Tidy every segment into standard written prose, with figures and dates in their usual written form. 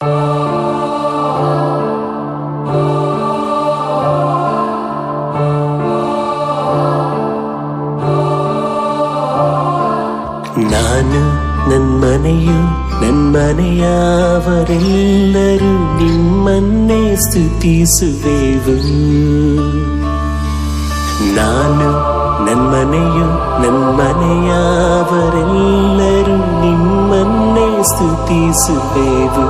ನಾನು ನನ್ಮನೆಯು ನನ್ಮನೆಯವರೆಲ್ಲರೂ ನಿಮ್ಮನ್ನೇ ಸ್ತುತಿಸುವೆವು. ನಾನು ನನ್ಮನೆಯು ನನ್ಮನೆಯವರೆಲ್ಲರೂ ನಿಮ್ಮನ್ನೇ ಸ್ತುತಿಸುವೆವು.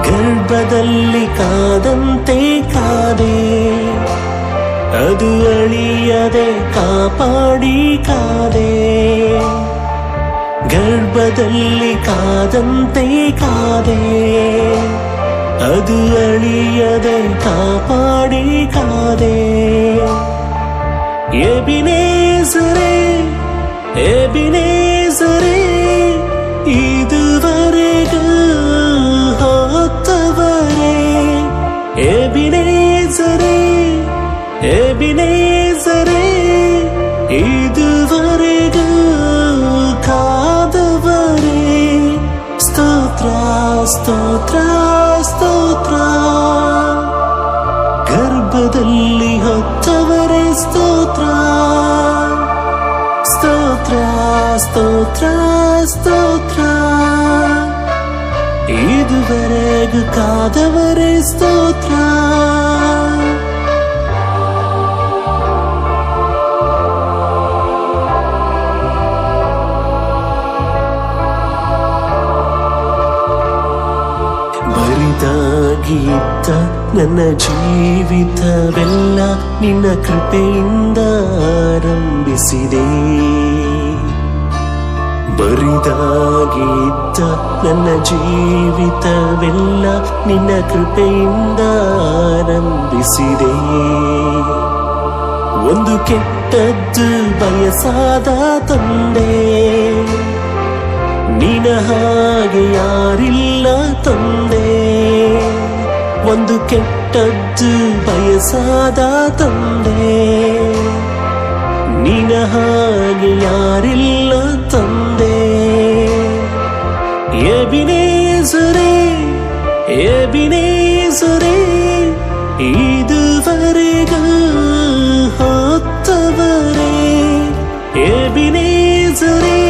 ಗರ್ಭದಲ್ಲಿ ಕಾದಂತೆ ಕಾದೆ, ಅದು ಅಳಿಯದೆ ಕಾಪಾಡಿ ಕಾದೆ. ಗರ್ಭದಲ್ಲಿ ಕಾದಂತೆ ಕಾದೆ, ಅದು ಅಳಿಯದೆ ಕಾಪಾಡಿ ಕಾದೆ. ಎಬಿನೇಸರೇ ಎಬಿನೇಸರೇ, ಇದುವರೆಗೂ ಹೊತ್ತವರೇ. ಎಬಿನೇಸರೇ ಎಬಿನೇಸರೇ, ಇದುವರೆಗೂ ಕಾದವರೇ. ಸ್ತೋತ್ರ ಸ್ತೋತ್ರ ಸ್ತೋತ್ರ. ಗರ್ಭದಲ್ಲಿ ಹೊತ್ತವರೇ ಸ್ತೋತ್ರ. ಸ್ತೋತ್ರ ಸ್ತೋತ್ರ ಸ್ತೋತ್ರ. ಇದುವರೆಗೂ ಕಾದವರೇ ಸ್ತೋತ್ರ. ಬರಿದಾಗಿದ್ದ ನನ್ನ ಜೀವಿತವೆಲ್ಲ ನಿನ್ನ ಕೃಪೆಯಿಂದ ಆರಂಭಿಸಿದೆ. ಬರಿದಾಗಿದ್ದ ನನ್ನ ಜೀವಿತವೆಲ್ಲ ನಿನ್ನ ಕೃಪೆಯಿಂದ ಆರಂಭಿಸಿದೆ. ಒಂದು ಕೆಟ್ಟದ್ದು ಬಯಸಾದ ತಂದೆ, ನಿನ್ನ ಹಾಗೆ ಯಾರಿಲ್ಲ ತಂದೆ. ಒಂದು ಕೆಟ್ಟದ್ದು ಬಯಸಾದ ತಂದೆ, ನಿನ್ನ ಹಾಗೆ ಯಾರಿಲ್ಲ ತಂದೆ. ಎಬಿನೇಸರೇ ಎಬಿನೇಸರೇ, ಇದುವರೆಗೂ ಹೊತ್ತವರೇ. ಎಬಿನೇಸರೇ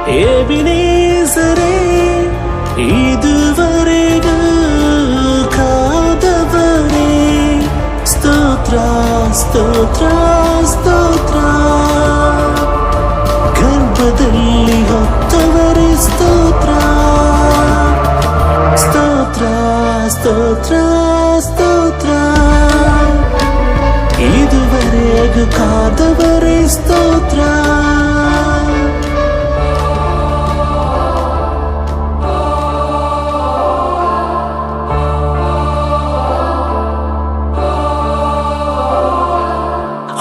ಎಬಿನೇಸರೇ, ಇದುವರೆಗೂ ಕಾದವರೇ. ಸ್ತೋತ್ರ ಸ್ತೋತ್ರ ಸ್ತೋತ್ರ. ಗರ್ಭದಲ್ಲಿ ಹೊತ್ತವರೇ ಸ್ತೋತ್ರ. ಸ್ತೋತ್ರ ಸ್ತೋತ್ರ ಸ್ತೋತ್ರ. ಇದುವರೆಗೂ ಕಾದವರೇ ಸ್ತೋತ್ರ.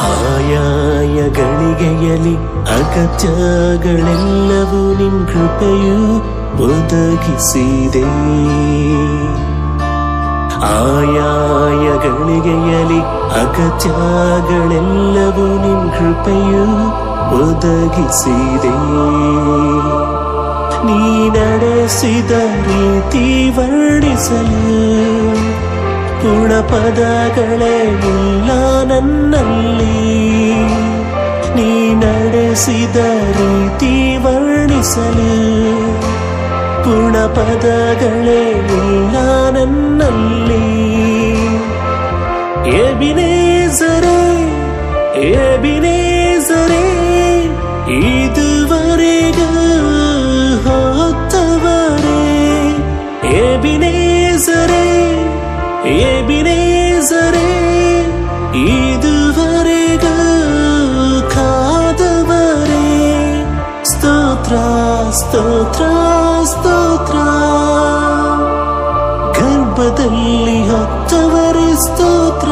ಆಯಾಯ ಗಳಿಗೆಯಲ್ಲಿ ಅಗತ್ಯಗಳೆಲ್ಲವೂ ನಿನ್ ಕೃಪೆಯು ಒದಗಿಸಿದೆ. ಆಯಾಯ ಗಳಿಗೆಯಲ್ಲಿ ಅಗತ್ಯಗಳೆಲ್ಲವೂ ನಿನ್ ಕೃಪೆಯು ಒದಗಿಸಿದೆ. ನೀ ನಡೆಸಿದ ರೀತಿ ವರ್ಣಿಸಲು ಗುಣಪದಗಳೇ ಇಲ್ಲ ನನ್ನಲ್ಲಿ. ನೀ ನಡೆಸಿದ ರೀತಿ ವರ್ಣಿಸಲು ಗುಣಪದಗಳೇ ಇಲ್ಲ ನನ್ನಲ್ಲಿ. ಎಬಿನೇಸರೇ ಎಬಿನೇಸರೇ, ಇದುವರೆಗೂ ಹೊತ್ತವರೇ. ಎಬಿನೇಸರೇ ಎಬಿನೇಸರೇ, ಇದುವರೆಗೂ ಕಾದವರೇ. ಸ್ತೋತ್ರ ಸ್ತೋತ್ರ ಸ್ತೋತ್ರ. ಗರ್ಭದಲ್ಲಿ ಹೊತ್ತವರೇ ಸ್ತೋತ್ರ.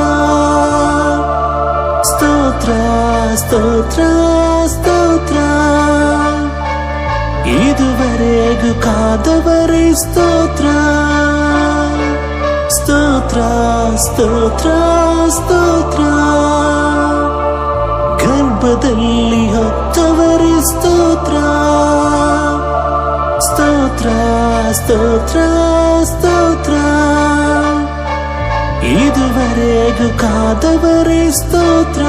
ಸ್ತೋತ್ರ ಸ್ತೋತ್ರ ಸ್ತೋತ್ರ. ಇದುವರೆಗೂ ಕಾದವರೇ ಸ್ತೋತ್ರ. ಸ್ತೋತ್ರ ಸ್ತೋತ್ರ ಸ್ತೋತ್ರ. ಗರ್ಭದಲ್ಲಿ ಹೊತ್ತವರೇ ಸ್ತೋತ್ರ. ಸ್ತೋತ್ರ ಸ್ತೋತ್ರ ಸ್ತೋತ್ರ ಇದುವರೆಗೂ ಕಾದವರೇ ಸ್ತೋತ್ರ